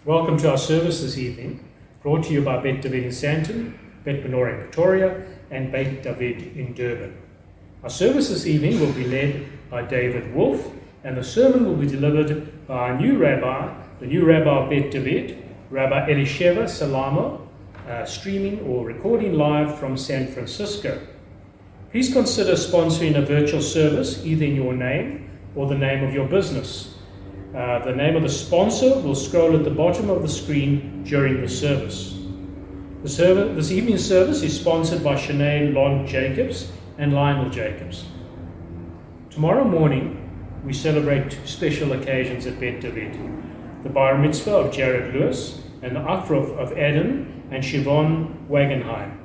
Welcome to our service this evening, brought to you by Bet David in Santon, Bet Menorah in Pretoria, and Bet David in Durban. Our service this evening will be led by David Wolf, and the sermon will be delivered by our new rabbi, the new rabbi of Bet David, Rabbi Elisheva Salamo, streaming or recording live from San Francisco. Please consider sponsoring a virtual service, either in your name or the name of your business. The name of the sponsor will scroll at the bottom of the screen during the service. This evening's service is sponsored by Sinead Lon Jacobs and Lionel Jacobs. Tomorrow morning, we celebrate two special occasions at Bet David: the Bar-Mitzvah of Jared Lewis and the Afrof of Adam and Siobhan Wagenheim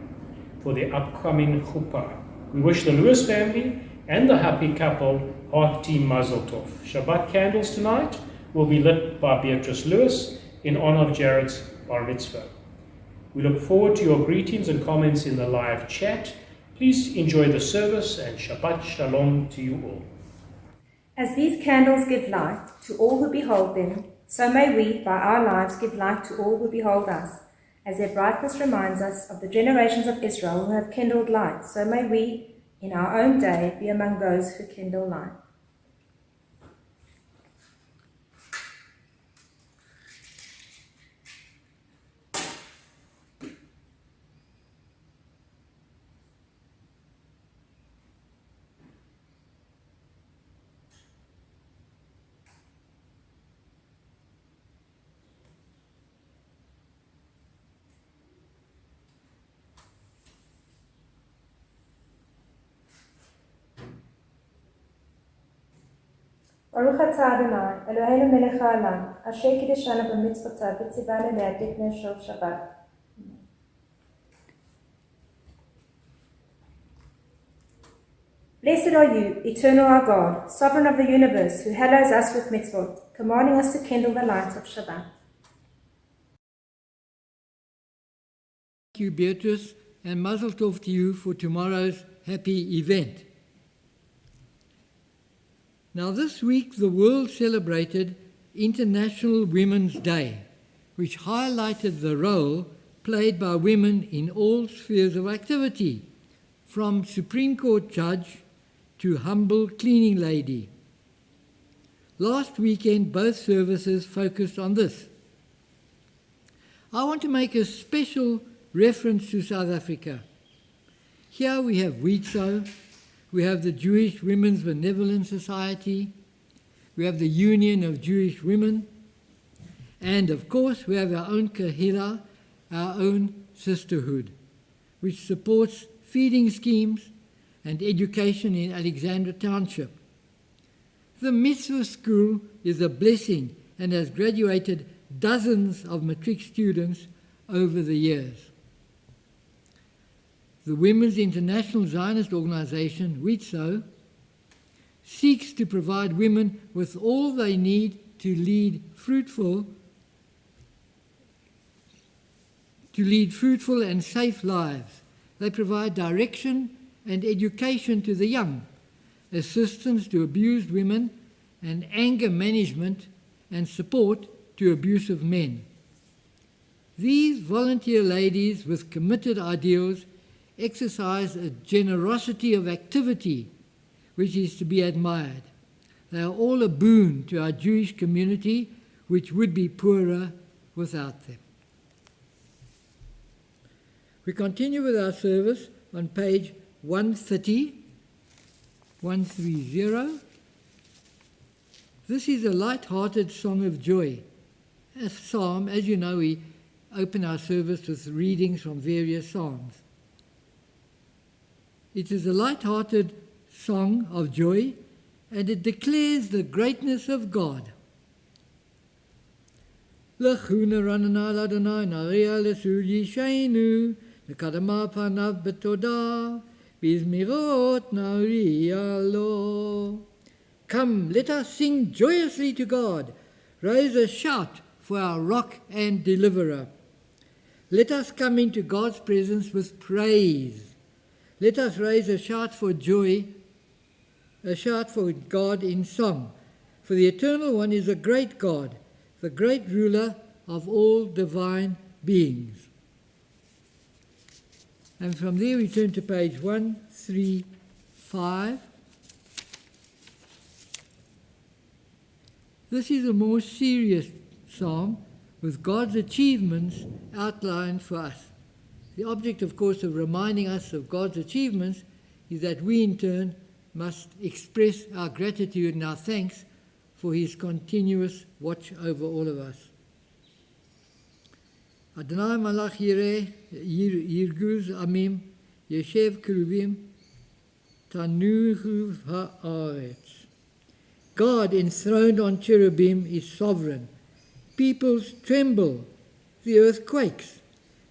for the upcoming chuppah. We wish the Lewis family and the happy couple hearty mazel tov. Shabbat candles tonight will be lit by Beatrice Lewis in honor of Jared's bar mitzvah. We look forward to your greetings and comments in the live chat. Please enjoy the service and Shabbat Shalom to you all. As these candles give light to all who behold them, so may we, by our lives, give light to all who behold us. As their brightness reminds us of the generations of Israel who have kindled light, so may we, in our own day, be among those who kindle light. Baruch atah Adonai, Eloheinu melech haolam, asher kiddushanu b'mitzvotav v'tzivanu le'adiknu shel Shabbat. Blessed are you, eternal our God, sovereign of the universe, who hallows us with mitzvot, commanding us to kindle the light of Shabbat. Thank you, Beatrice, and mazel tov to you for tomorrow's happy event. Now, this week the world celebrated International Women's Day, which highlighted the role played by women in all spheres of activity, from Supreme Court judge to humble cleaning lady. Last weekend, both services focused on this. I want to make a special reference to South Africa. Here we have WITSO, we have the Jewish Women's Benevolent Society, we have the Union of Jewish Women, and of course we have our own Kahila, our own sisterhood, which supports feeding schemes and education in Alexandra Township. The Mitzvah School is a blessing and has graduated dozens of matric students over the years. The Women's International Zionist Organization, WITSO, seeks to provide women with all they need to lead fruitful and safe lives. They provide direction and education to the young, assistance to abused women, and anger management and support to abusive men. These volunteer ladies with committed ideals exercise a generosity of activity which is to be admired. They are all a boon to our Jewish community, which would be poorer without them. We continue with our service on page 130. This is a light-hearted song of joy. A psalm, as you know, we open our service with readings from various psalms. It is a light-hearted song of joy, and it declares the greatness of God. L'chuna ranana l'Adonai nariya l'sur yishaynu l'kadama panav betodah b'izmirot nariya lo. Come, let us sing joyously to God. Raise a shout for our rock and deliverer. Let us come into God's presence with praise. Let us raise a shout for joy, a shout for God in song. For the Eternal One is a great God, the great ruler of all divine beings. And from there we turn to page 135. This is a more serious psalm with God's achievements outlined for us. The object, of course, of reminding us of God's achievements is that we in turn must express our gratitude and our thanks for his continuous watch over all of us. Adonai malach yireh yirguz amim yeshev kerubim tanuhu haaretz. God enthroned on cherubim is sovereign. Peoples tremble, the earth quakes.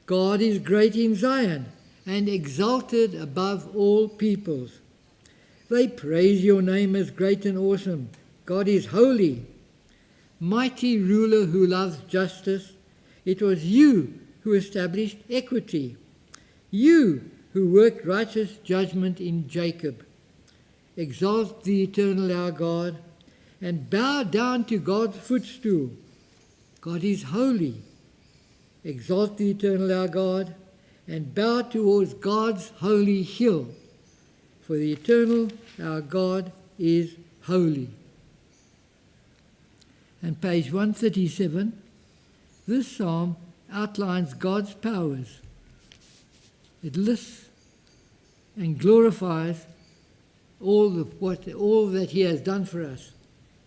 God is great in Zion and exalted above all peoples. They praise your name as great and awesome. God is holy. Mighty ruler who loves justice, it was you who established equity. You who worked righteous judgment in Jacob. Exalt the eternal our God and bow down to God's footstool. God is holy. Exalt the eternal our God and bow towards God's holy hill. For the eternal our God is holy. And page 137, this psalm outlines God's powers. It lists and glorifies all that he has done for us.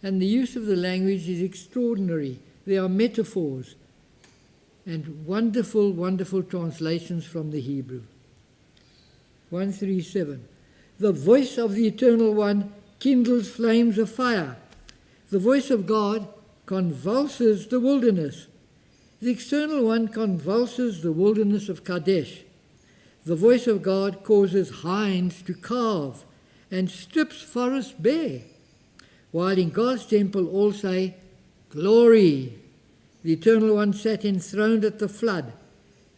And the use of the language is extraordinary. There are metaphors and wonderful, wonderful translations from the Hebrew. 137. The voice of the Eternal One kindles flames of fire. The voice of God convulses the wilderness. The External One convulses the wilderness of Kadesh. The voice of God causes hinds to calve and strips forests bare. While in God's temple all say, Glory! The Eternal One sat enthroned at the flood.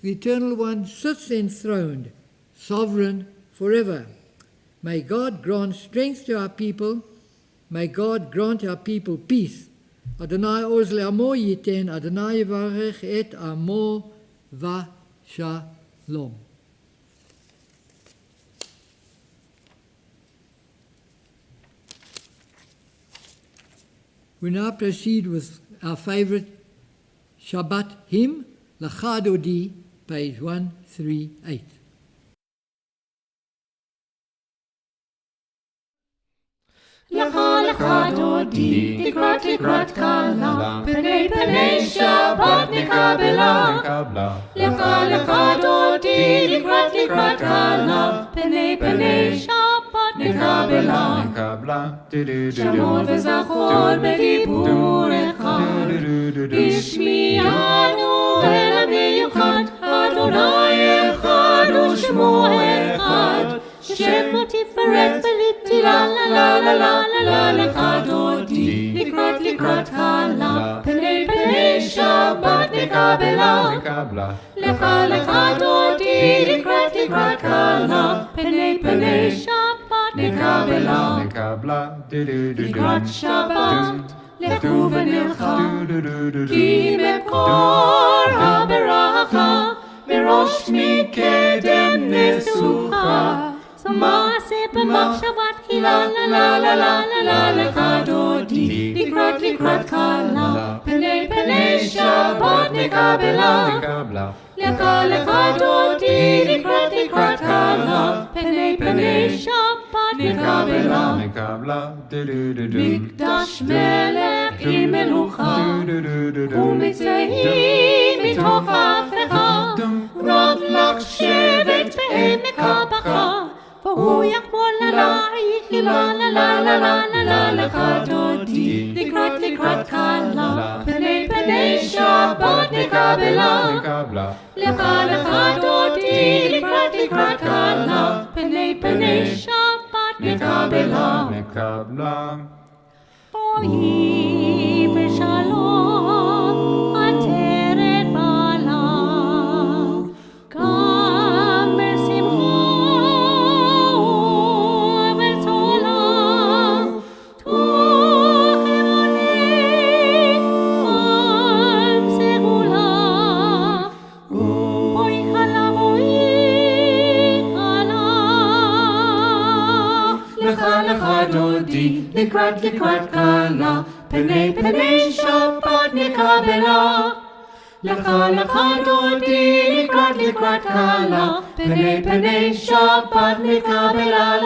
The Eternal One sits enthroned, sovereign forever. May God grant strength to our people. May God grant our people peace. Adonai oz le'amo yiten, Adonai yivarech et amo v'shalom. We now proceed with our favorite Shabbat hymn, Lecha Dodi, page 138. Lecha lecha dodi, tikrat kala, penei Shabbat nekabela. Lecha lecha dodi, tikrat kala, penei Shabbat nekabela. Shamor וזכור בדיבור אחד, השמיענו אל המיוחד, אדוני אחד ושמו אחד. שמו תפארת ולתהילה, לה לה לה לה לה לה לך דודי, לקראת קלה, פני שבת נקבלה. לך דודי, לקראת קלה, פני שבת נקבלה. לקראת שבת, לכו ונלכה, כי מקור הברכה, מראש מקדם נסוכה. מעשה במחשבת תחילה, לה לה לה לה לה לה לך דודי, לקראת קלה, פני שבת נקבלה. לך דודי, לקראת קלה, פני שבת נקבלה. מקדש מלך עם מלוכה, ומצאים מתוך אבטחה, רב לך שבט בעמק הבכה. והוא יחמול עלייך, לה לה לה לה לה לה לה לך דודי, לקראת קלה, פני שבת נקבלה. לך דודי, לקראת קלה, פני שבת נקבלה. בואי בשלום, עטרת בעלה, גם בשמחה ובצולה, תוך אמוני, עם סגולה. לך דודי, לקראת כלה, פני שבת נקבלה. לך דודי, לקראת כלה, פני שבת נקבלה,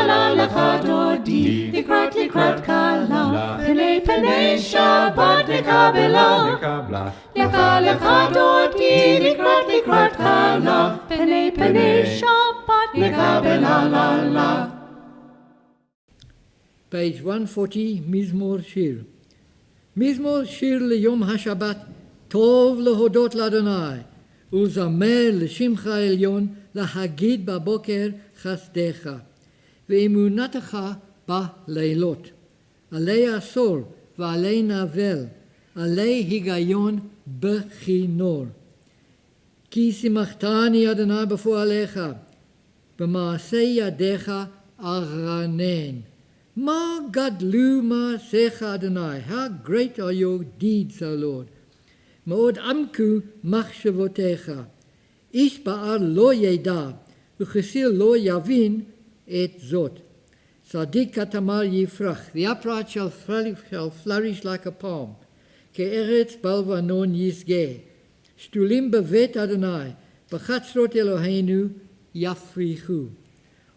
לה לך דודי, לקראת כלה, פני שבת נקבלה. לך דודי, לקראת כלה, פני שבת נקבלה, לה. Page 140, מזמור שיר. מזמור שיר ליום השבת, טוב להודות לאדוני, ולזמר לשמך העליון, להגיד בבוקר חסדך, ואמונתך בלילות. עלי עשור ועלי נבל, עלי היגיון בכינור. כי שמחתני אדוני בפועליך, במעשה ידיך ארנן. Ma gadlu ma'asecha Adonai. How great are your deeds, O Lord. Ma'od amku machshavotecha. Ish ba'ar lo yeda, uchesil lo yavin et zot. Sadik katamar yifrach. The upright shall flourish like a palm. Ke'eretz balvanon yisgeh. Shtulim bevet Adonai. B'chatzrot Eloheinu yafrichu.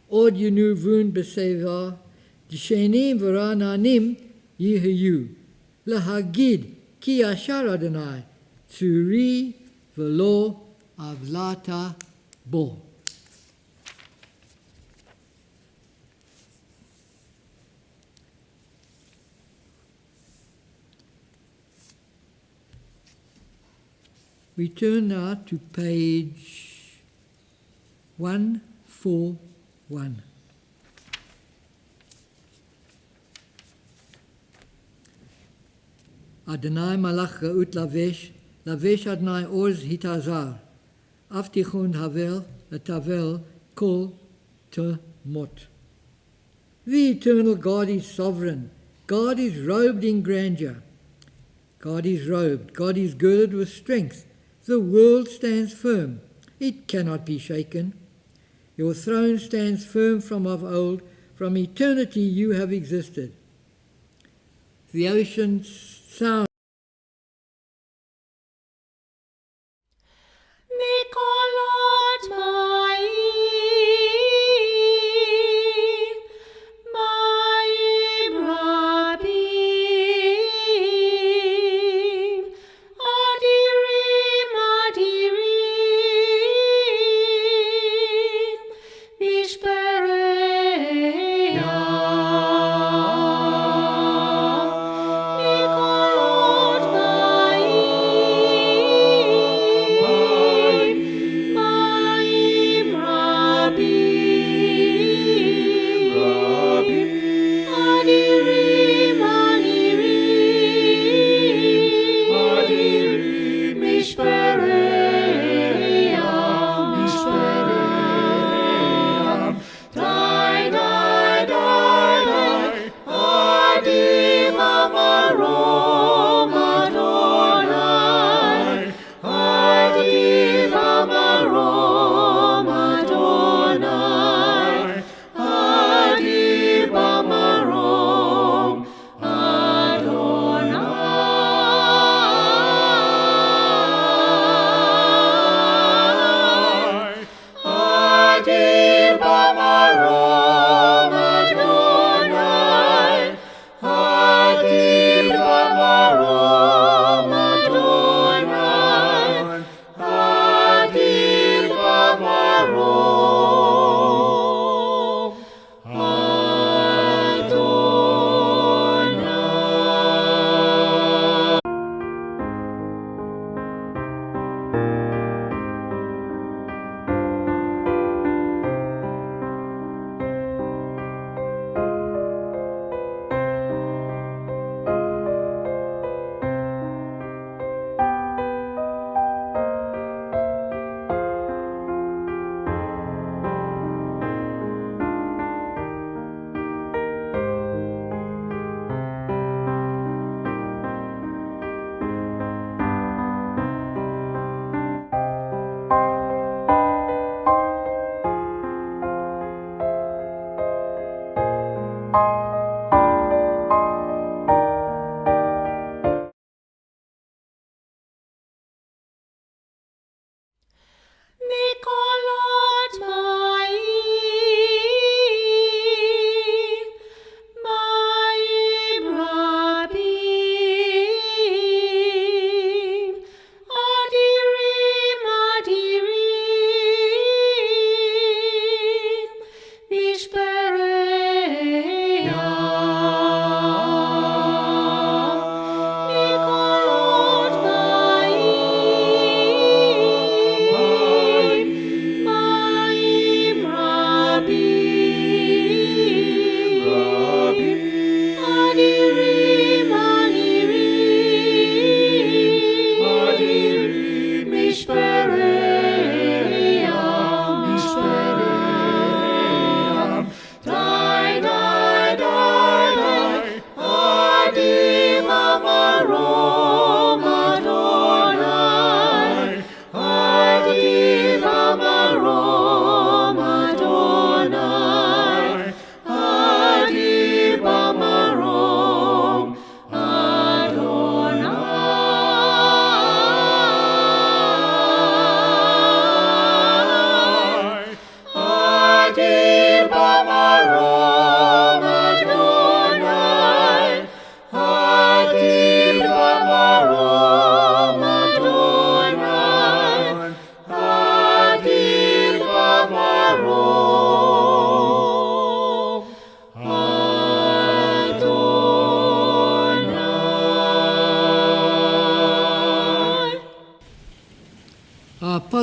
Od yunuvun b'seva. Dshenim v'ra'nanim yihiyu. Lahagid ki yashar Adonai. Tzuri v'lo avlata bo. We turn now to page 141. Adonai malach ra'ut lavesh Adonai oz hitazar, avtichon havel, tavel kol temot. The eternal God is sovereign. God is robed in grandeur. God is robed. God is girded with strength. The world stands firm. It cannot be shaken. Your throne stands firm from of old. From eternity you have existed. The oceans sound. Mikolot ma'im rabim, adirim, mishpereya. Mikolot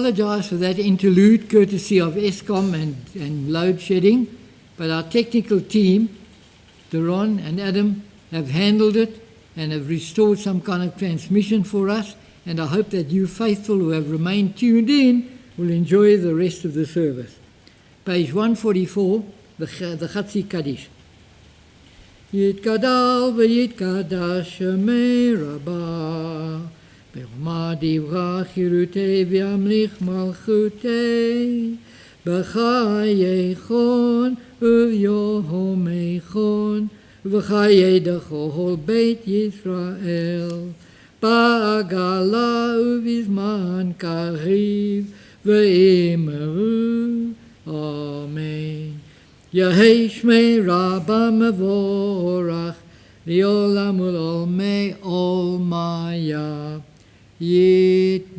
apologise for that interlude courtesy of ESCOM and load shedding, but our technical team, Deron and Adam, have handled it and have restored some kind of transmission for us, and I hope that you faithful who have remained tuned in will enjoy the rest of the service. Page 144, the Chatzi Kaddish. Yitgadal v'yitkadash shemei Rabbah, b'chma divra chirutei v'yamlich malchutei, b'chayechon u'v'yohomechon, v'chayei dechol beit Yisrael, ba'agala u'vizman kariv, v'emeru, Amen. Yehei Shmei Rabbah Mevorach, Le'olam Ul'olmei Olmaya, Yitbarach,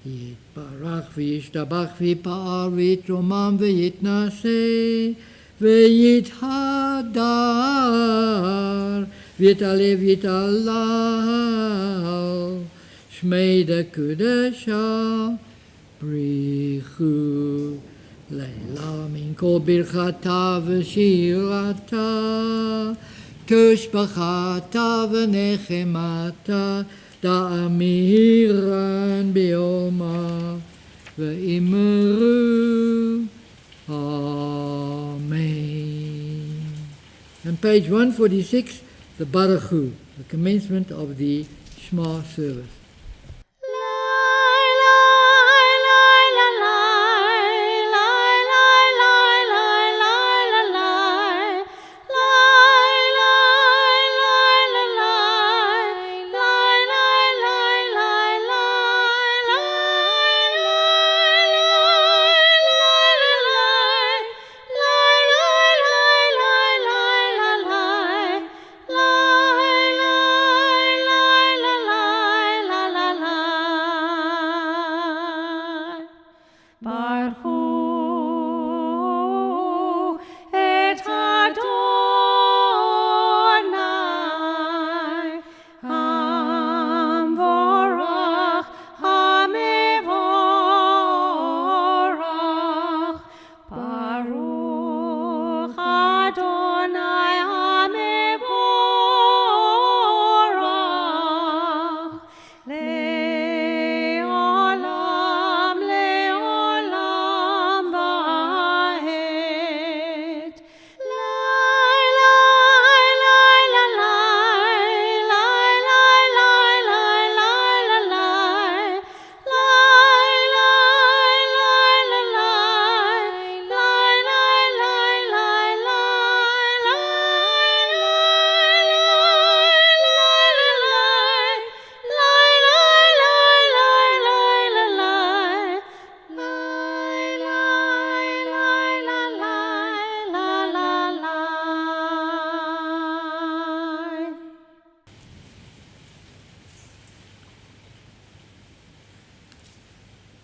Yitbarach v'yishtabach v'yipa'ar v'yitromam v'yitnaseh, v'yithadar, v'yitale v'yitalal, Shmei Dekudesha, Brichu. Leila min kol birchata v'shirata, tushbachata v'nechemata, da'amiran bi'oma v'imru. Amen. And page 146, the Baruchu, the commencement of the Shema service.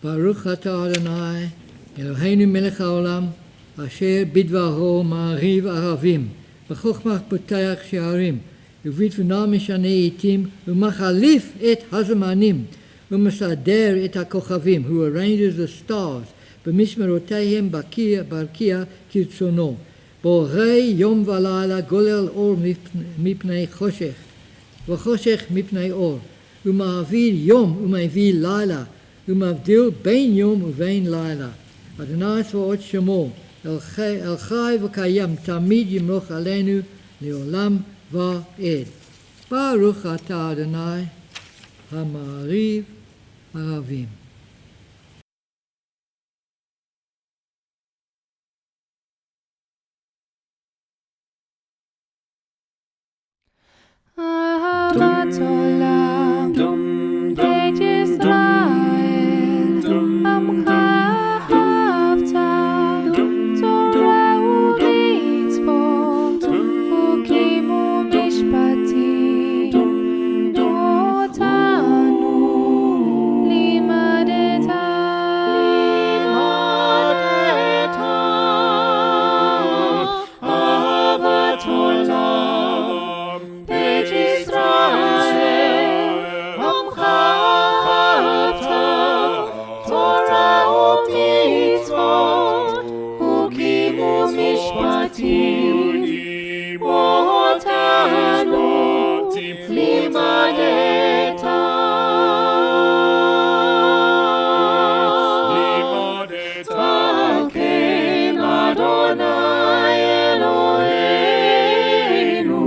Baruch atah Adonai, Eloheinu melech haolam, asher bidvaro ma'ariv aravim, b'chokhmah potach she'arim, ובתבונה משנה עתים, ומחליף את הזמנים, ומסדר את הכוכבים, who arranges the stars, במשמרותיהם ברקיע כרצונו. בורא יום ולילה גולל אור מפני חושך, וחושך מפני אור, ומעביר יום ומעביר לילה, ומבדיל בין יום ובין לילה. אדוני צבאות שמו, אל חי וקיים, תמיד ימלוך עלינו לעולם ועד. ברוך אתה אדוני, המעריב ערבים. אהבת עולם, בית ישראל, עמך אהבת, תורה ומצוות, חוקים ומשפטים, אותנו לימד Mishpatim Otanu Limadeta Hakem Adonai Eloheinu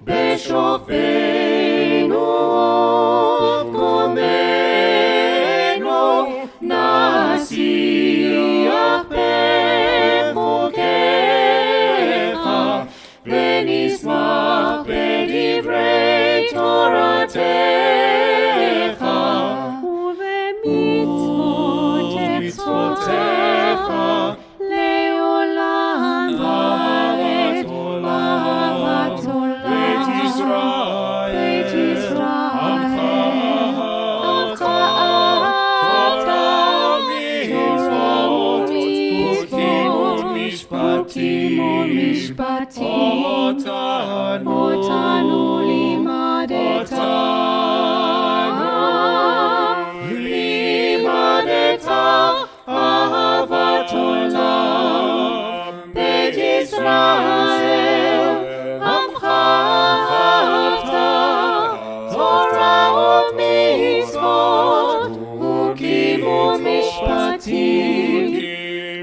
Beshofenu Komenu Nasiach Bechukecha V'nismach B'divrei Toratecha U'v'mitzvotecha Le'olam va'ed Ahavat Olam Beit Yisrael Amcha Mishpatim Otanu Limadeta Ahavat Olam Beit Yisrael Amcha Ahavta Torah u'mitzvot U'kimu Mishpatim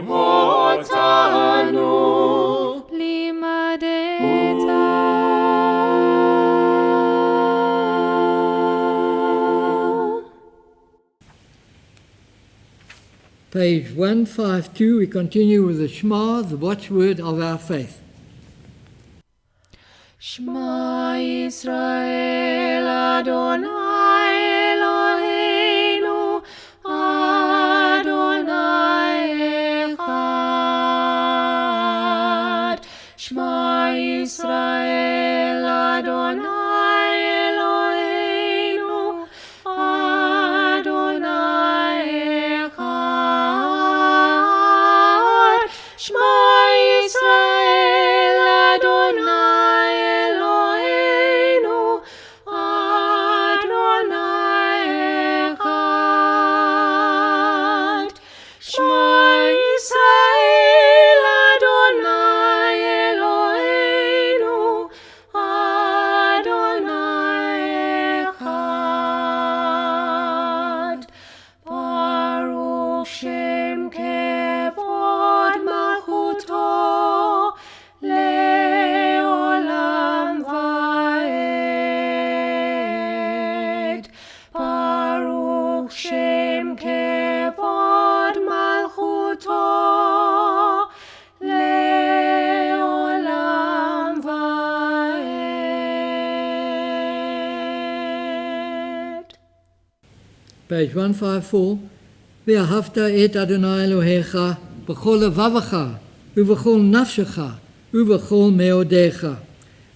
Otanu Page 152, we continue with the Shema, the watchword of our faith. Shema Yisrael Adonai Eloheinu Adonai Echad. Shema Yisrael Adonai Eloheinu Adonai Echad. Shema Yisrael Adonai Eloheinu Adonai Echad. Shema Yisrael Adonai Eloheinu Adonai Echad. Baruch Shem Kevod Malchuto Le'olam va'ed. Baruch Shem Kevod Malchuto Le'olam va'ed. Page 154. Ve'ahavta et Adonai Elohecha b'chol levavecha u'b'chol nafshecha u'b'chol meodecha.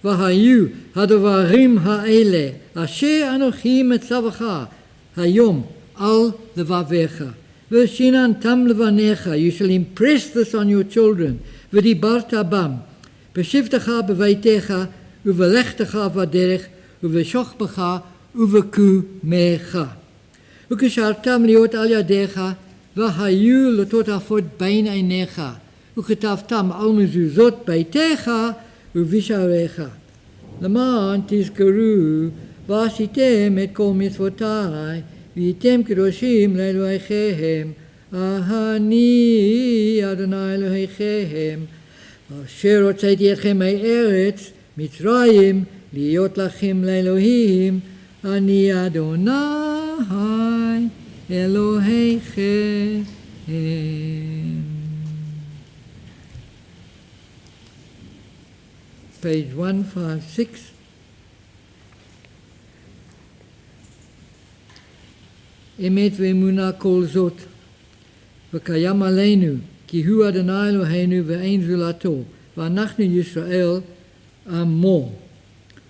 V'hayu hadavarim ha'ele asher anochi metzavacha hayom al levavecha. V'shinantam levanecha. You shall impress this on your children. V'dibarta bam. B'shivtecha b'veitecha u'v'lechtecha v'derech u'v'shochbecha u'v'kumecha. Ukeshartam liot al yadecha, vahayu lototafot bain einecha, uketavtam al mezuzot beitecha, uvisharecha. Laman tizkaru, vasitem et kol mitzvotai, vitem kedoshim le'elohechem, ahani Adonai Elohechem, asher hotzeti etchem me'eretz, Mitzrayim, liot lachem le'elohim, ani Adonai Elohechem. Page 156. Emet ve'emuna kol zot, v'kayam aleinu, ki hu Adonai Eloheinu ve'ein zulato, v'anachnu Yisrael amo.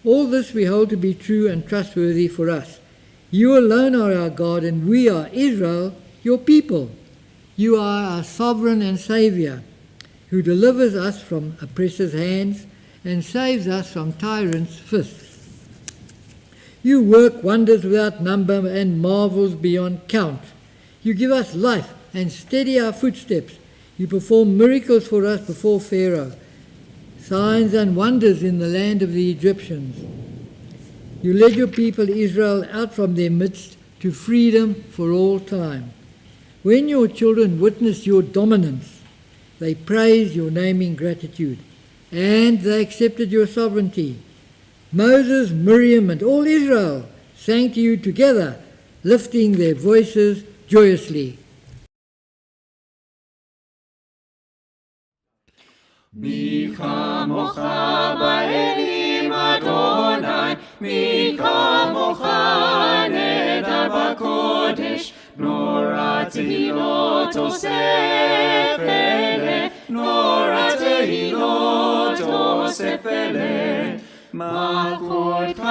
All this we hold to be true and trustworthy for us. You alone are our God, and we are Israel, your people. You are our sovereign and Saviour, who delivers us from oppressors' hands and saves us from tyrants' fists. You work wonders without number and marvels beyond count. You give us life and steady our footsteps. You perform miracles for us before Pharaoh. signs and wonders in the land of the Egyptians. You led your people Israel out from their midst to freedom for all time. When your children witness your dominance, they praise your name in gratitude, and they accepted your sovereignty. Moses, Miriam, and all Israel sang to you together, lifting their voices joyously. מי כמוך באלים אדוני, מי כמוך נדע בקודש, נורא תהילות אוסף אלה, נורא תהילות אוסף אלה. מלכותך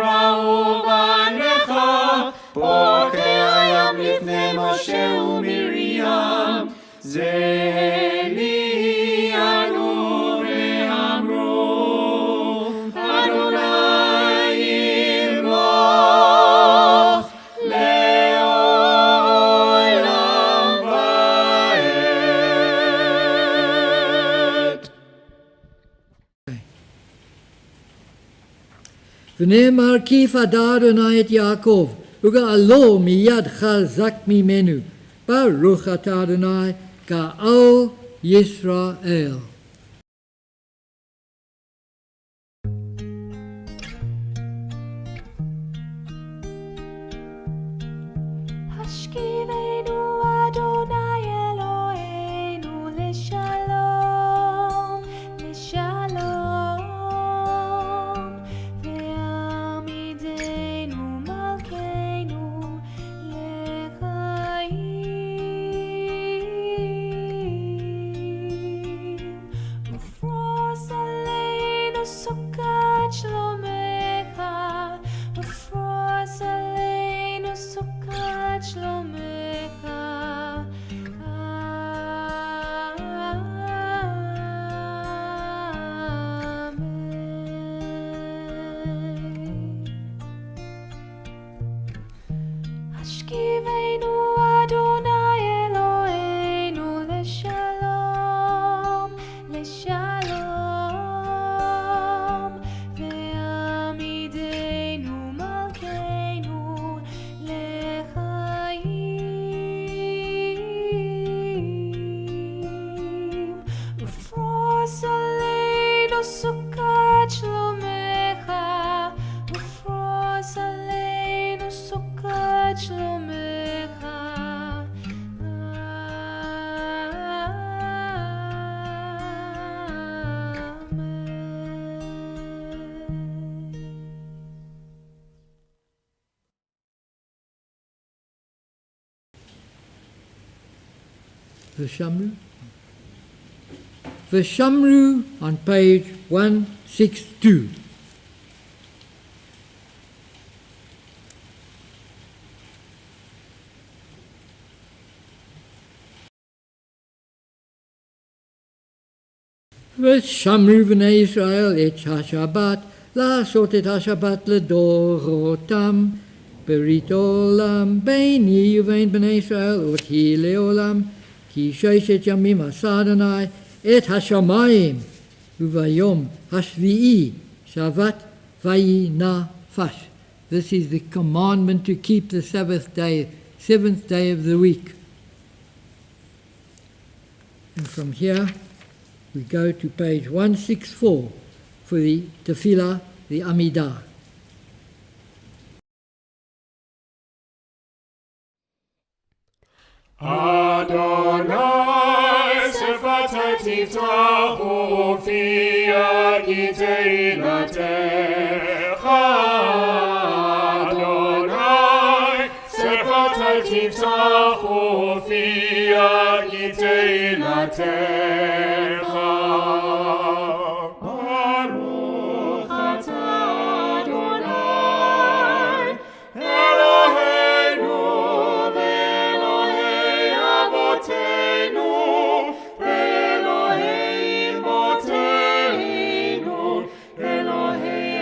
ראו בניך, בוקר הים לפני משה ומרים, זה לי ענו ואמרו, אדוני ימלוך לעולם ועד. ונאמר כי יפדה אדוני את יעקב, וגאלו מיד חזק ממנו. ברוך אתה אדוני גאל ישראל. השכיבנו אדוני אלוהינו לשלום, לשלום, ועמידנו מלכנו לחיים. ופרוס עלינו סוכת שלומך, ופרוס עלינו סוכת שלומך. השכיבנו אדוני אלוהינו לשלום, לשלום, ועמידנו מלכנו לחיים. ופרוס עלינו סוכת שלומך, ופרוס עלינו סוכת שלומך. Veshamru on page 162. ושמרו בני ישראל את השבת, לעשות את השבת לדורותם, ברית עולם ביני ובין בני ישראל אותי לעולם, כי ששת ימים עשה אדוני את השמיים, וביום השביעי שבת וינפש. This is the commandment to keep the Sabbath day, seventh day of the week. And from here we go to page 164 for the tefillah, the Amidah. Adonai sefatai tiftachu fi yagitei latecha. Adonai sefatai tiftachu fi yagitei latecha. Baruch atah Adonai Eloheinu ve'Elohei Avotenu ve'Elohei Imotenu Elohei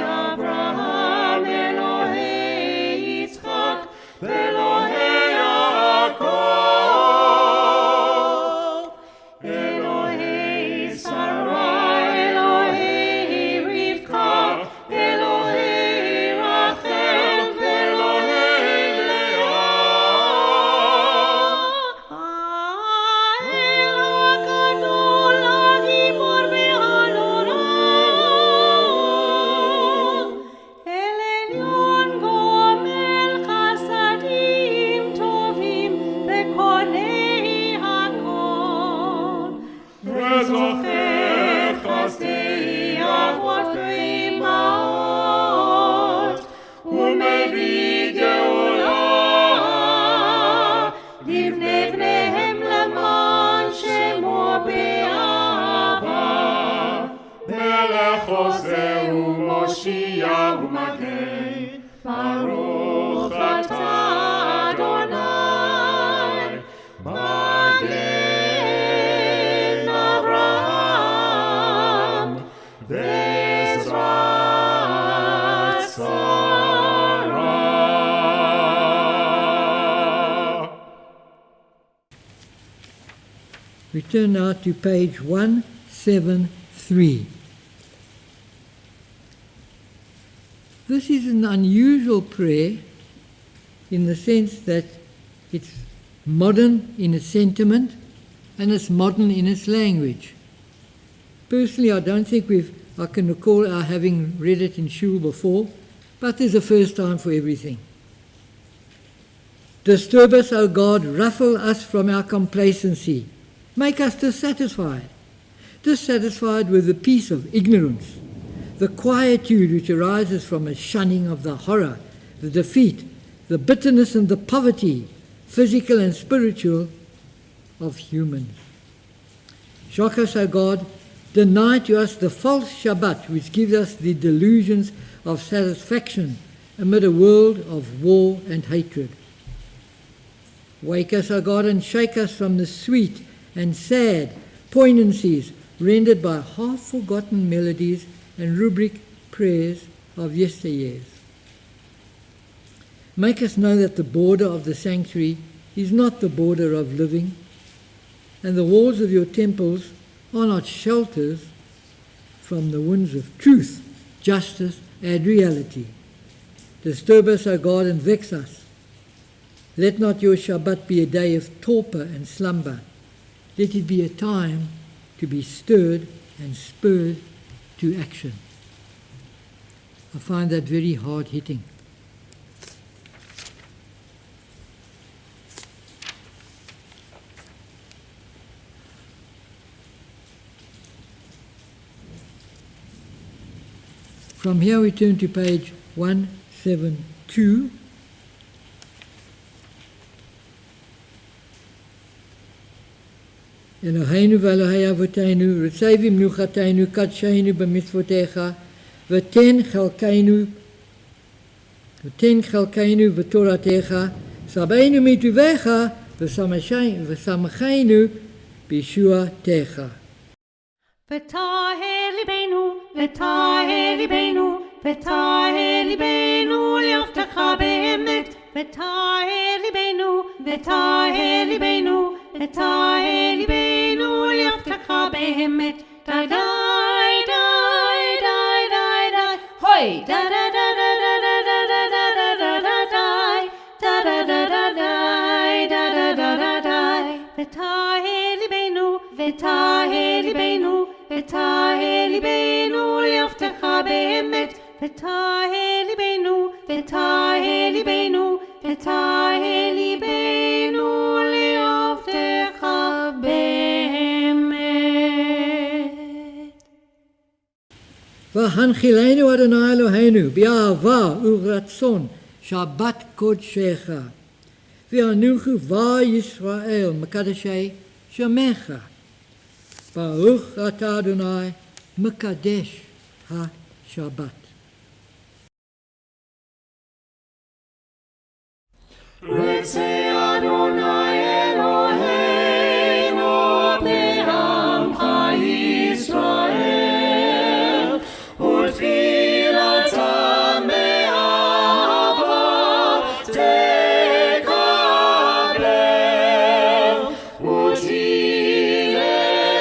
לחוזר ומושיע ומגן, ברוך אתה אדוני, מגן אברהם בעזרת שרה. We turn now to page 173. This is an unusual prayer in the sense that it's modern in its sentiment and it's modern in its language. Personally, I don't think I can recall our having read it in shul before, but there's a first time for everything. Disturb us, O God, ruffle us from our complacency. Make us dissatisfied with the peace of ignorance, the quietude which arises from a shunning of the horror, the defeat, the bitterness and the poverty, physical and spiritual, of humans. Shock us, O God, deny to us the false Shabbat which gives us the delusions of satisfaction amid a world of war and hatred. Wake us, O God, and shake us from the sweet and sad poignancies rendered by half-forgotten melodies and rubric prayers of yesteryears. Make us know that the border of the sanctuary is not the border of living, and the walls of your temples are not shelters from the winds of truth, justice, and reality. Disturb us, O God, and vex us. Let not your Shabbat be a day of torpor and slumber. Let it be a time to be stirred and spurred to action. I find that very hard-hitting. From here we turn to page 172. Eloheinu v'Elohei Avotenu, Ritzevi Mnuchatenu, Kadshenu b'mitzvotecha, v'ten chalkeinu v'toratecha, sabeinu mituvecha, v'samachenu b'yeshuatecha. ותהה ליבנו, ותהה ליבנו, ותהה ליבנו ליבטך באמת, ותהה ליבנו, ותהה ליבנו, ותהה ליבנו ליבטך באמת. די די די די די די הוי די די די די די די די די ותהה ליבנו, ותהה ליבנו, ותהה ליבנו ליבטך באמת, ותהה ליבנו, ותהה ליבנו, ותהה ליבנו ליבטך באמת. והנחילנו אדוני אלוהינו באהבה ורצון שבת קודשך, ואנוכו וישראל מקדשי שמך. ברוך אתה אדוני מקדש השבת. רוצה אדוני אלוהינו בעמך ישראל, ותפילתם מאהבה תקבל, ותהי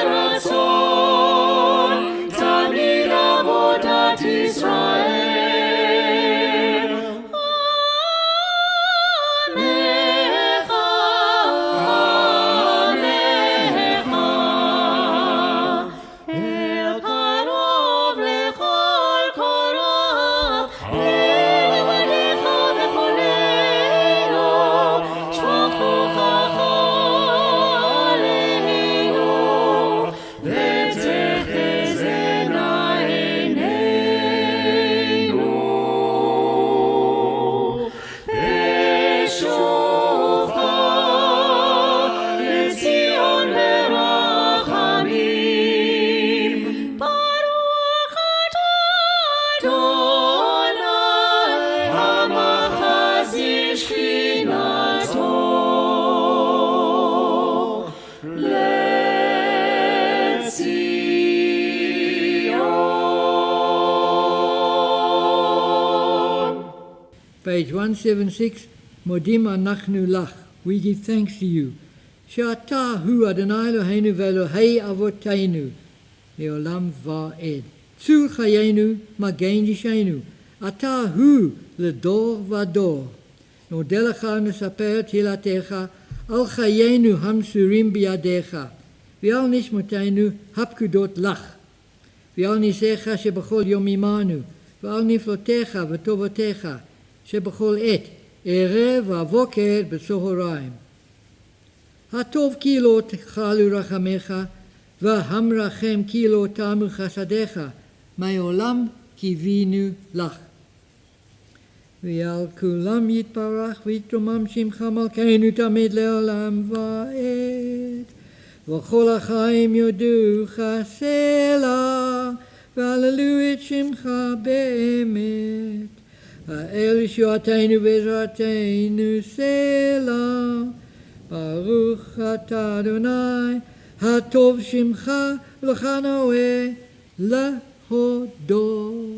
לרצון תמיד עבודת ישראל. Page 176, Modim anachnu lach. We give thanks to you. She'ata hu Adonai Eloheinu ve'Elohei avoteinu le'olam va'ed. Tzur chayenu magen yishenu. Ata hu ledor vador. נודה לך ונספר תהילתך על חיינו המסורים בידיך ועל נשמותינו הפקודות לך ועל ניסיך שבכל יום עמנו ועל נפלותיך וטובותיך שבכל עת ערב ובוקר בצהריים. הטוב כי לא תכלו רחמך והמרחם כי לא תמו חסדיך מעולם קיווינו לך. ועל כולם יתברך ויתרומם שמך מלכנו תמיד לעולם ועד. וכל החיים יודוך סלע והללו את שמך באמת. האל ישועתנו ועזרתנו סלע. ברוך אתה אדוני הטוב שמך לך נאה להודות.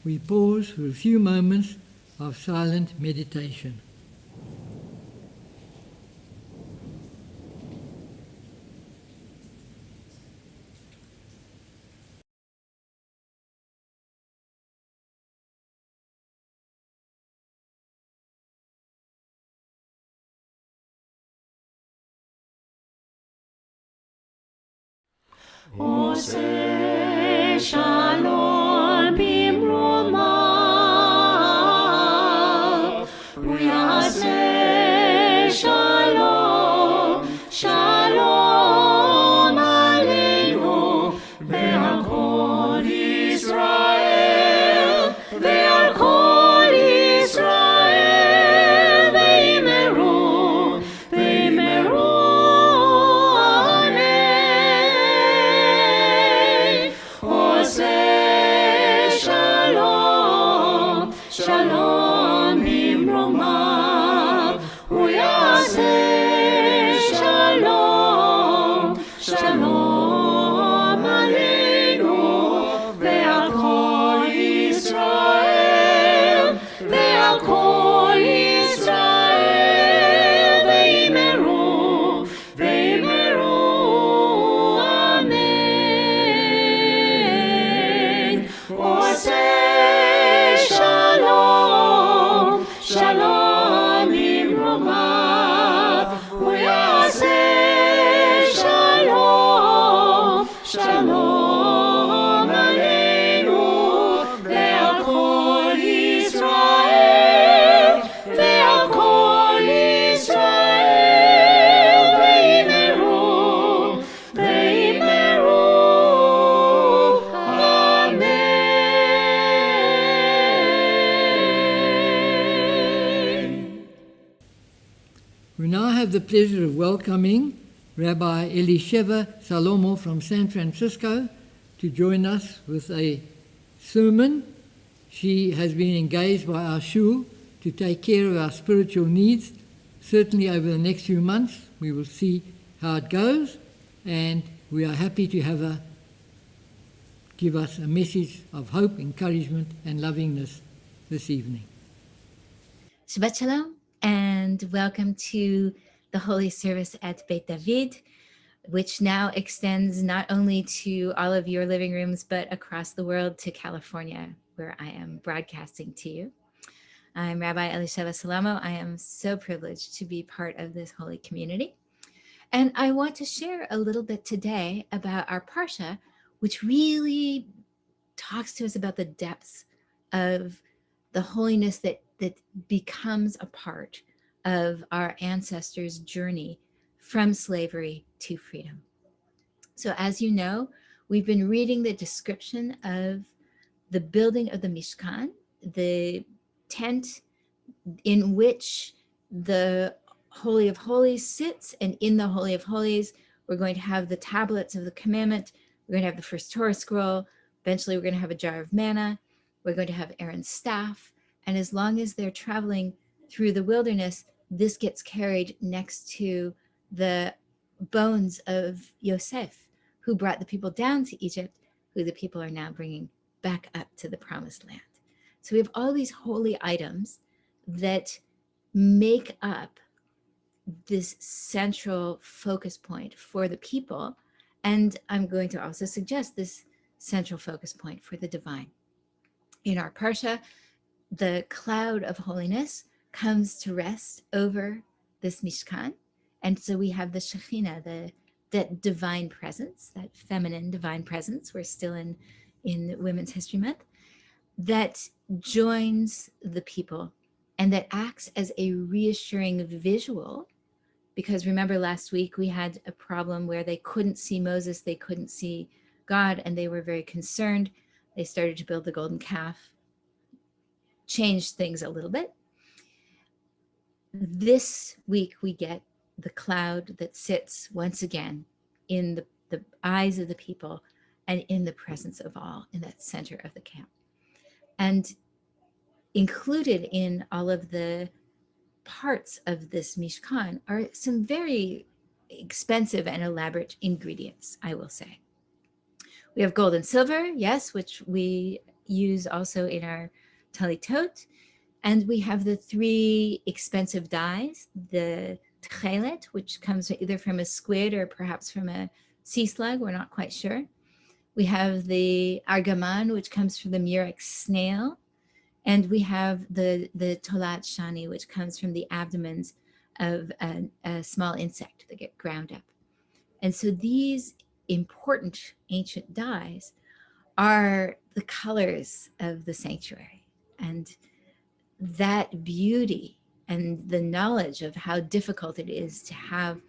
We pause for a few moments of silent meditation. Ose shalom bimromav, uyaseh shalom, shalom aleinu, ve'al kol Yisrael, ve'al kol Yisrael, ve'imeru, ve'imeru. have the pleasure of welcoming Rabbi Elisheva Salomo from San Francisco to join us with a sermon. She has been engaged by our shul to take care of our spiritual needs. Certainly over the next few months we will see how it goes, and we are happy to have her give us a message of hope, encouragement and lovingness this evening. Shabbat Shalom, and welcome to the Holy Service at Beit David, which now extends not only to all of your living rooms, but across the world to California, where I am broadcasting to you. I'm Rabbi Elisheva Salomo. I am so privileged to be part of this holy community. And I want to share a little bit today about our Parsha, which really talks to us about the depths of the holiness that becomes a part of our ancestors' journey from slavery to freedom. So as you know, we've been reading the description of the building of the Mishkan, the tent in which the Holy of Holies sits, and in the Holy of Holies, we're going to have the tablets of the commandment, we're going to have the first Torah scroll, eventually we're going to have a jar of manna, we're going to have Aaron's staff, and as long as they're traveling through the wilderness, this gets carried next to the bones of Yosef, who brought the people down to Egypt, who the people are now bringing back up to the promised land. So we have all these holy items that make up this central focus point for the people. And I'm going to also suggest this central focus point for the divine. In our Parsha, the cloud of holiness comes to rest over this Mishkan. And so we have the Shekhinah, that divine presence, that feminine divine presence, we're still in Women's History Month, that joins the people and that acts as a reassuring visual. Because remember last week we had a problem where they couldn't see Moses, they couldn't see God, and they were very concerned. They started to build the golden calf, changed things a little bit. This week we get the cloud that sits once again in the eyes of the people and in the presence of all, in that center of the camp. And included in all of the parts of this Mishkan are some very expensive and elaborate ingredients, I will say. We have gold and silver, yes, which we use also in our talitot. And we have the three expensive dyes, the tchelet, which comes either from a squid or perhaps from a sea slug, we're not quite sure. We have the argaman, which comes from the murex snail. And we have the tolat shani, which comes from the abdomens of a small insect that get ground up. And so these important ancient dyes are the colors of the sanctuary. And that beauty and the knowledge of how difficult it is to have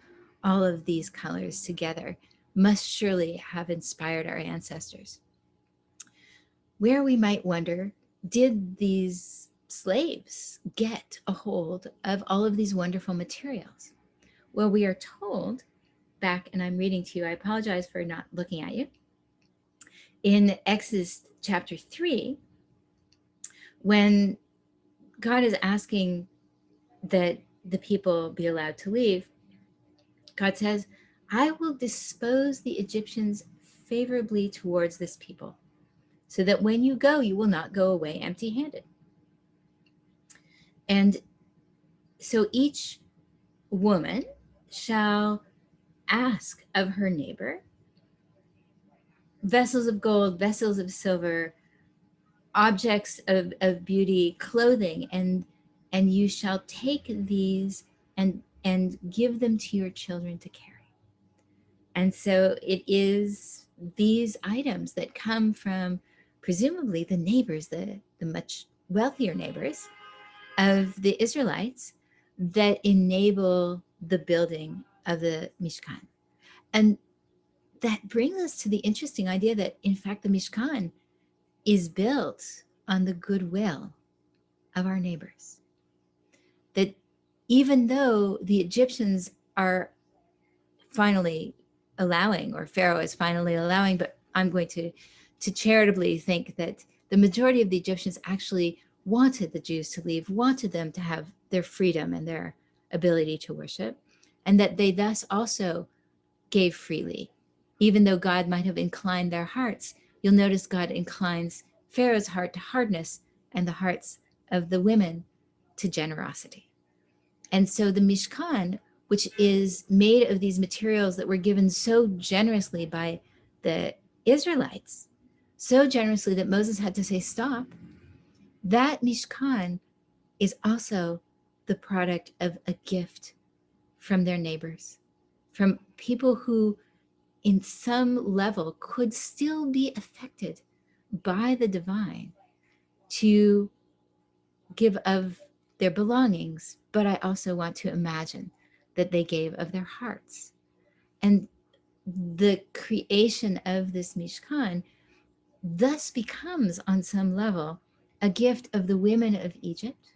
all of these colors together must surely have inspired our ancestors. Where we might wonder, did these slaves get a hold of all of these wonderful materials? Well, we are told back, and I'm reading to you, I apologize for not looking at you, in Exodus chapter 3, when God is asking that the people be allowed to leave, God says, I will dispose the Egyptians favorably towards this people, so that when you go, you will not go away empty-handed. And so each woman shall ask of her neighbor vessels of gold, vessels of silver, objects of beauty, clothing, and you shall take these and give them to your children to carry. And so it is these items that come from presumably the neighbors, the much wealthier neighbors of the Israelites, that enable the building of the Mishkan. And that brings us to the interesting idea that, in fact, the Mishkan is built on the goodwill of our neighbors. That even though the Egyptians are finally allowing, or Pharaoh is finally allowing, but I'm going to charitably think that the majority of the Egyptians actually wanted the Jews to leave, wanted them to have their freedom and their ability to worship, and that they thus also gave freely. Even though God might have inclined their hearts, you'll notice God inclines Pharaoh's heart to hardness and the hearts of the women to generosity. And so the Mishkan, which is made of these materials that were given so generously by the Israelites, so generously that Moses had to say, stop, that Mishkan is also the product of a gift from their neighbors, from people who in some level could still be affected by the divine, to give of their belongings, but I also want to imagine that they gave of their hearts. And the creation of this Mishkan thus becomes, on some level, a gift of the women of Egypt.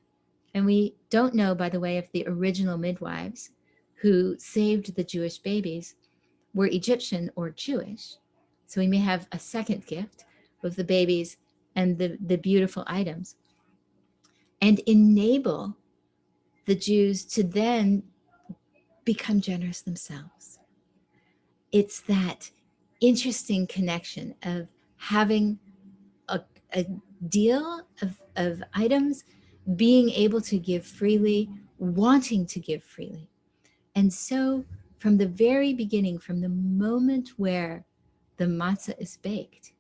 And we don't know, by the way, if the original midwives who saved the Jewish babies were Egyptian or Jewish. So we may have a second gift with the babies and the beautiful items, and enable the Jews to then become generous themselves. It's that interesting connection of having a deal of items, being able to give freely, wanting to give freely. And so from the very beginning, from the moment where the matzah is baked,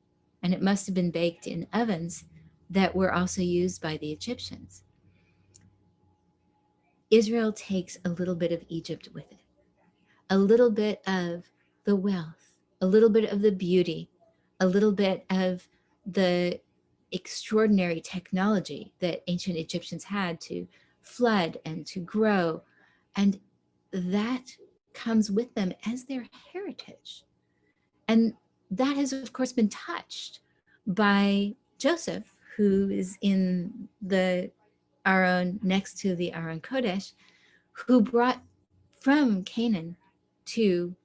and it must have been baked in ovens that were also used by the Egyptians, Israel takes a little bit of Egypt with it, a little bit of the wealth, a little bit of the beauty, a little bit of the extraordinary technology that ancient Egyptians had to flood and to grow. And that comes with them as their heritage. And that has, of course, been touched by Joseph, who is in the Aron, next to the Aron Kodesh, who brought from Canaan to,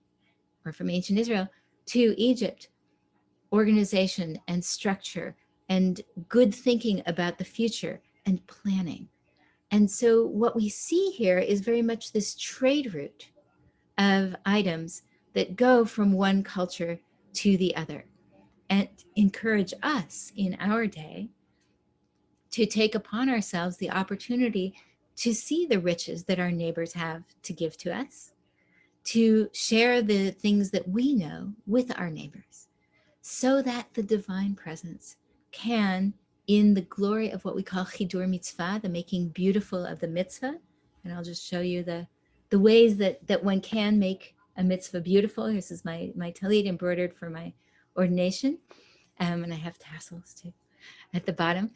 or from ancient Israel to Egypt, organization and structure and good thinking about the future and planning. And so what we see here is very much this trade route of items that go from one culture to the other, and encourage us in our day to take upon ourselves the opportunity to see the riches that our neighbors have to give to us, to share the things that we know with our neighbors, so that the divine presence can, in the glory of what we call chidur mitzvah, the making beautiful of the mitzvah, and I'll just show you the ways that one can make a mitzvah beautiful. This is my talit embroidered for my ordination, and I have tassels too at the bottom.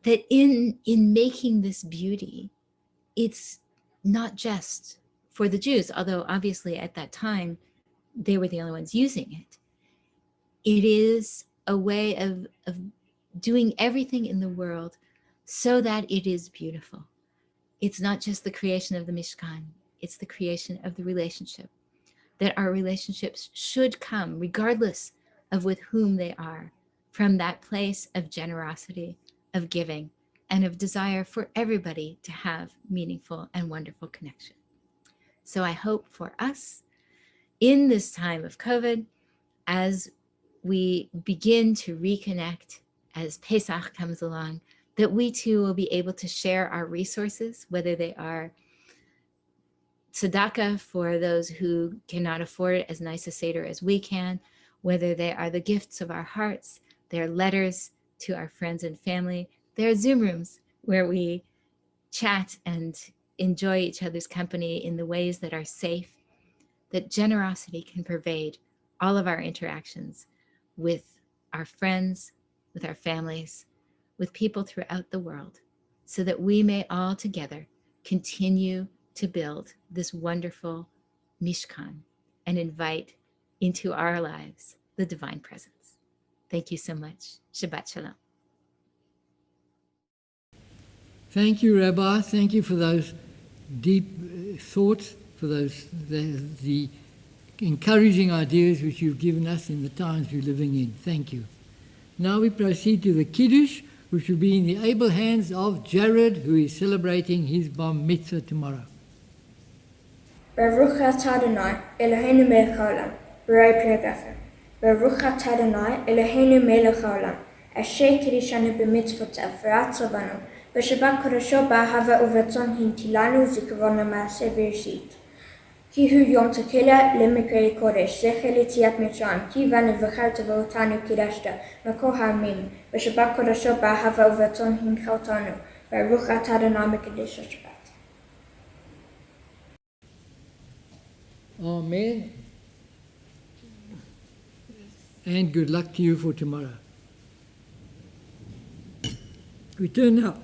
That in making this beauty, it's not just for the Jews, although obviously at that time they were the only ones using it. It is a way of doing everything in the world so that it is beautiful. It's not just the creation of the Mishkan, it's the creation of the relationship. That our relationships should come, regardless of with whom they are, from that place of generosity, of giving, and of desire for everybody to have meaningful and wonderful connection. So I hope for us, in this time of COVID, as we begin to reconnect, as Pesach comes along, that we too will be able to share our resources, whether they are tzedakah for those who cannot afford as nice a seder as we can, whether they are the gifts of our hearts, their letters to our friends and family, there are Zoom rooms where we chat and enjoy each other's company in the ways that are safe, that generosity can pervade all of our interactions with our friends, with our families, with people throughout the world, so that we may all together continue to build this wonderful Mishkan and invite into our lives the divine presence. Thank you so much. Shabbat Shalom. Thank you, Rabbi. Thank you for those deep thoughts, for those the encouraging ideas which you've given us in the times we're living in. Thank you. Now we proceed to the Kiddush, which will be in the able hands of Jared, who is celebrating his Bar-Mitzvah tomorrow. Baruch atah Adonai, Eloheinu melech haolam, borei pnei gafen. Baruch atah Adonai, Eloheinu melech haolam, asher kiddushanu b'mitzvotav v'atzavanu, v'shabbat kodasho ba'ahava u'v'ratzon hintilanu zikaron ma'aseh Bereshit. Ki hu yom tekela lemikra kodesh, zecher l'yetziat Mitzrayim, ki vanu v'charta v'otanu kidashta, makor ha'amim, v'shabbat kodasho ba'ahava u'v'ratzon hinchaltanu, Baruch atah Adonai mekadosh Shabbat. Amen. And good luck to you for tomorrow. We turn now.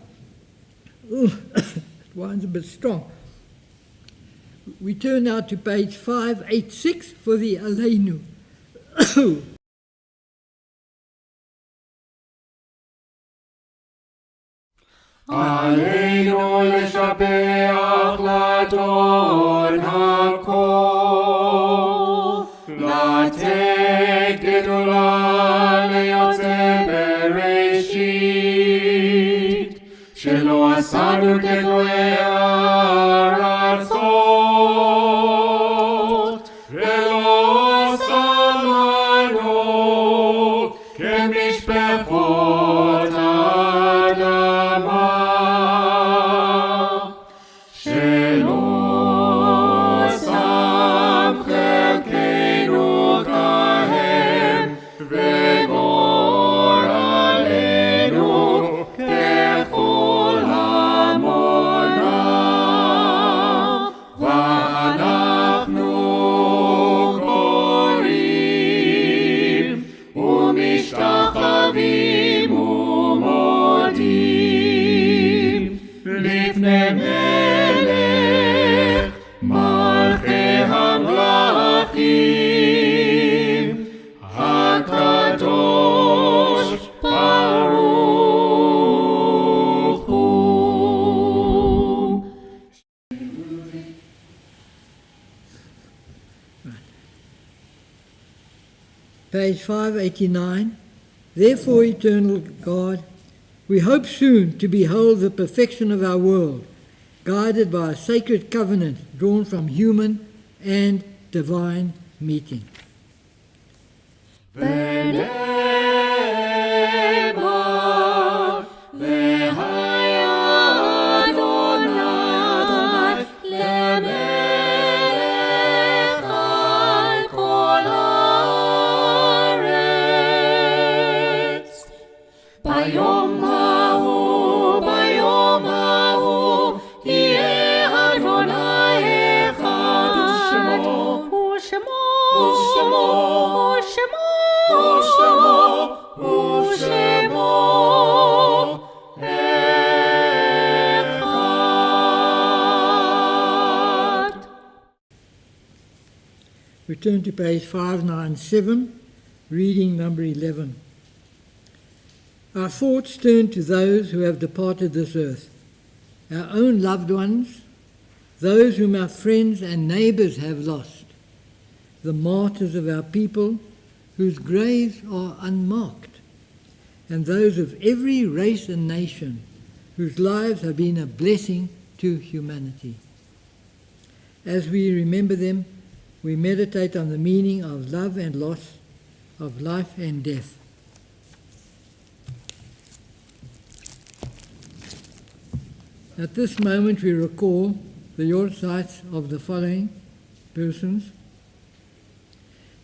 Oh, wine's a bit strong. We turn now to page 586 for the Aleinu. Aleinu לשבח לאדון הכל, לתת גדולה ליוצא בראשית, שלא עשנו כגויי הארצות, ולא שמנו כמשפחות האדמה. Page 589. Therefore, eternal God, we hope soon to behold the perfection of our world, guided by a sacred covenant drawn from human and divine meeting. Return to page 597, reading number 11. Our thoughts turn to those who have departed this earth, our own loved ones, those whom our friends and neighbours have lost, the martyrs of our people whose graves are unmarked, and those of every race and nation whose lives have been a blessing to humanity. As we remember them, we meditate on the meaning of love and loss, of life and death. At this moment we recall the yortzites of the following persons.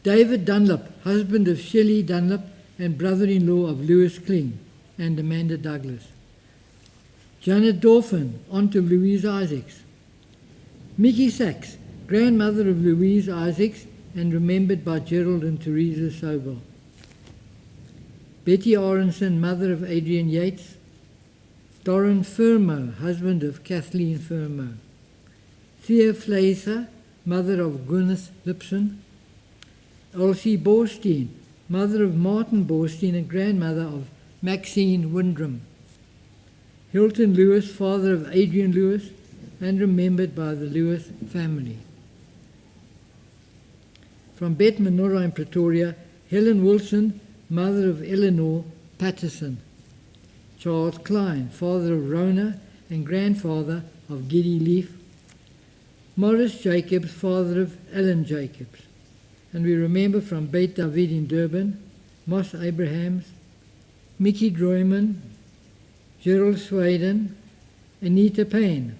David Dunlop, husband of Shelley Dunlop and brother-in-law of Lewis Kling and Amanda Douglas. Janet Dorfin, aunt of Louise Isaacs. Mickey Sachs, grandmother of Louise Isaacs and remembered by Gerald and Teresa Sobel. Betty Aronson, mother of Adrian Yates. Doran Fermo, husband of Kathleen Fermo. Thea Fleiser, mother of Gwyneth Lipson. Elsie Borstein, mother of Martin Borstein and grandmother of Maxine Windrum. Hilton Lewis, father of Adrian Lewis, and remembered by the Lewis family. From Bet Menorah in Pretoria, Helen Wilson, mother of Eleanor Patterson. Charles Klein, father of Rona and grandfather of Giddy Leaf. Morris Jacobs, father of Alan Jacobs. And we remember from Beit David in Durban, Moss Abrahams, Mickey Droyman, Gerald Swaden, Anita Payne,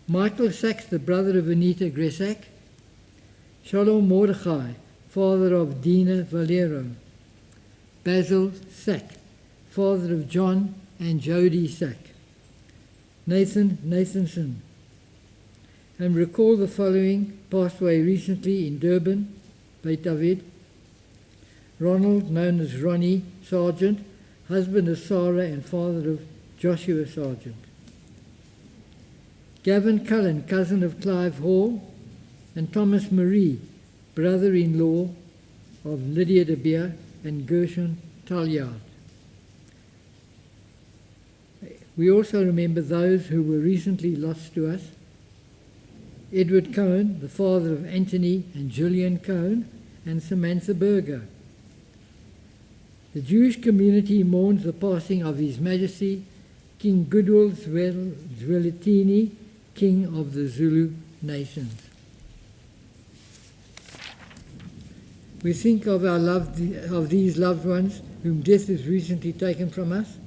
Michael Sachs, the brother of Anita Gresak, Shalom Mordechai, father of Dina Valero, Basil Sack, father of John and Jody Sack, Nathan Nathanson. And recall the following passed away recently in Durban, Beit David. Ronald, known as Ronnie Sargent, husband of Sarah and father of Joshua Sargent. Gavin Cullen, cousin of Clive Hall, and Thomas Marie, brother-in-law of Lydia de Beer and Gershon Talyard. We also remember those who were recently lost to us. Edward Cohen, the father of Anthony and Julian Cohen, and Samantha Berger. The Jewish community mourns the passing of His Majesty, King Goodwill Zwelithini, King of the Zulu nations. We think of these loved ones whom death has recently taken from us,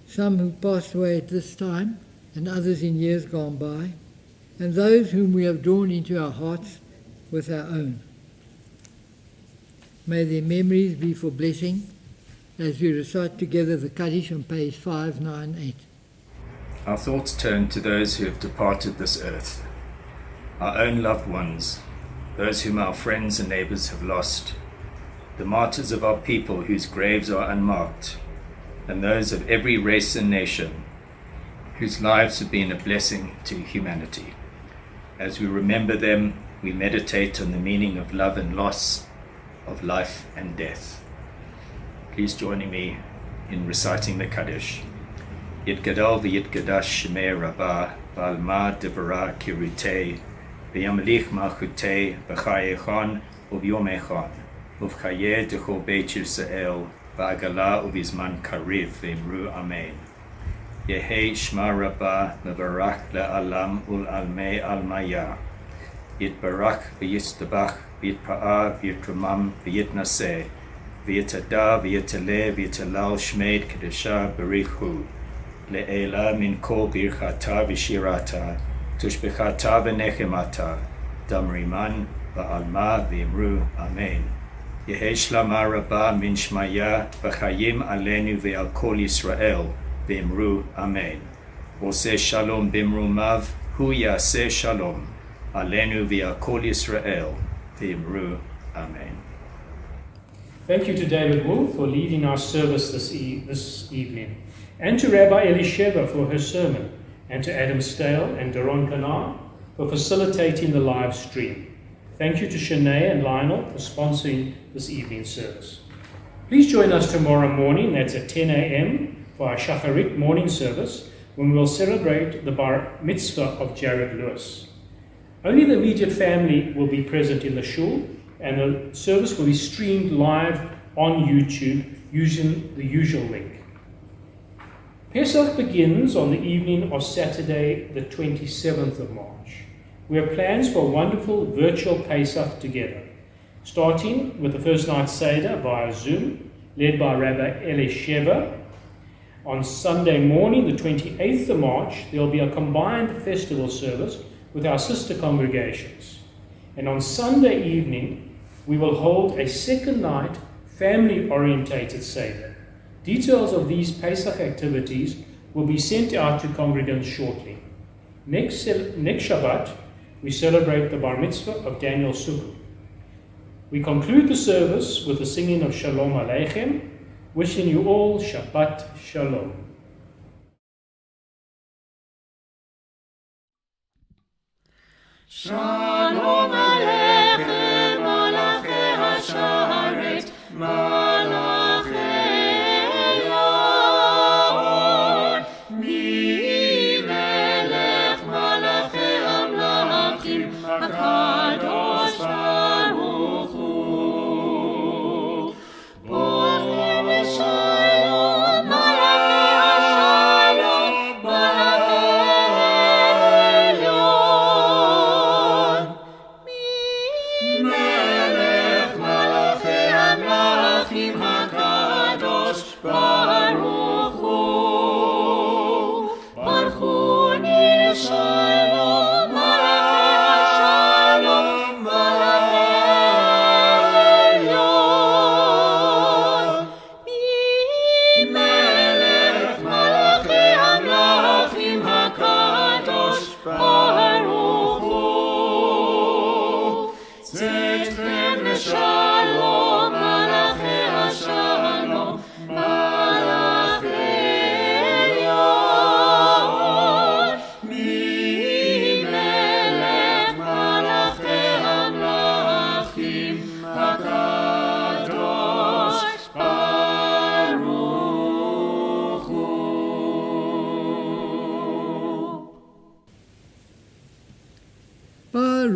some who passed away at this time and others in years gone by, and those whom we have drawn into our hearts with our own. May their memories be for blessing as we recite together the Kaddish on page 598. Our thoughts turn to those who have departed this earth, our own loved ones, those whom our friends and neighbors have lost, the martyrs of our people whose graves are unmarked, and those of every race and nation whose lives have been a blessing to humanity. As we remember them, we meditate on the meaning of love and loss, of life and death. Please join me in reciting the Kaddish. Yitgadal v'yitgadash shemei rabbah, ba'alma devara kirutei, v'yamlich malchutei, v'chayechon uvyomechon, uvchaye dechol beit Yisrael, v'agala uvizman kariv, v'imru amen. Yehi shma rabbah mevarach le'alam ul'almei almaya, yitbarach v'yistabach, v'yitpa'ah v'yitramam v'yitnaseh, v'yitada v'yitaleh v'yitalal shmeid kedeshah barichu, le'ela min kol birchata v'shirata, tushbechata v'nechemata, damriman v'alma v'imru amen. Yehi shlama rabbah min shmaya v'chayim alenu ve'al kol Yisrael v'imru amen. Oseh shalom b'imrumav hu yaseh shalom alenu ve'al kol Yisrael v'imru amen. Thank you to David Wolf for leading our service this evening, and to Rabbi Elisheva for her sermon, and to Adam Stale and Daron Kanar for facilitating the live stream. Thank you to Shanae and Lionel for sponsoring this evening's service. Please join us tomorrow morning, that's at 10 a.m. for our Shacharit morning service, when we'll celebrate the Bar-Mitzvah of Jared Lewis. Only the immediate family will be present in the shul, and the service will be streamed live on YouTube using the usual link. Pesach begins on the evening of Saturday, the 27th of March. We have plans for a wonderful virtual Pesach together, starting with the first night Seder via Zoom, led by Rabbi Elisheva. On Sunday morning, the 28th of March, there will be a combined festival service with our sister congregations. And on Sunday evening, we will hold a second night family-orientated Seder. Details of these Pesach activities will be sent out to congregants shortly. Next Shabbat, we celebrate the Bar-Mitzvah of Daniel Sugu. We conclude the service with the singing of Shalom Aleichem, wishing you all Shabbat Shalom. Shalom Aleichem, Malachei HaSharet, Malachei Yon.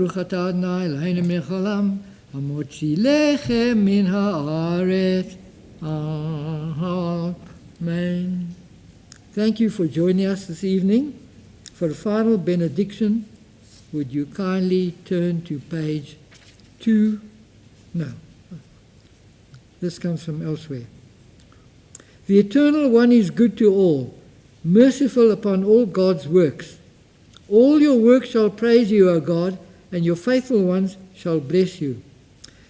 Baruch atah Adonai Eloheinu melech haolam, hamotzi lechem min haaretz. Amen. Thank you for joining us this evening. For the final benediction, would you kindly turn to page 2? No. This comes from elsewhere. The Eternal One is good to all, merciful upon all God's works. All your works shall praise you, O God, and your faithful ones shall bless you.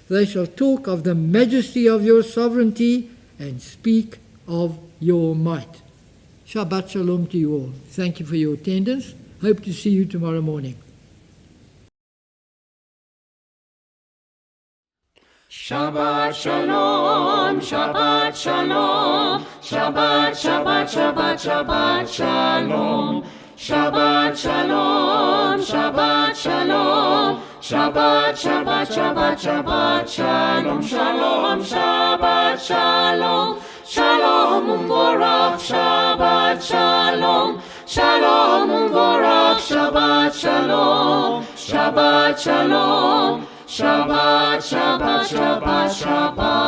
They shall talk of the majesty of your sovereignty and speak of your might. Shabbat Shalom to you all. Thank you for your attendance. Hope to see you tomorrow morning. Shabbat Shalom, Shabbat Shalom, Shabbat, Shabbat, Shabbat, Shabbat Shalom. Shabbat Shalom, Shabbat Shalom, Shabbat, Shabbat, Shabbat, Shabbat Shalom, Shalom, Shabbat Shalom, Shalom Umvorach, Shabbat Shalom, Shalom Umvorach, Shabbat Shalom, Shabbat Shalom, Shabbat, Shabbat, Shabbat, Shabbat.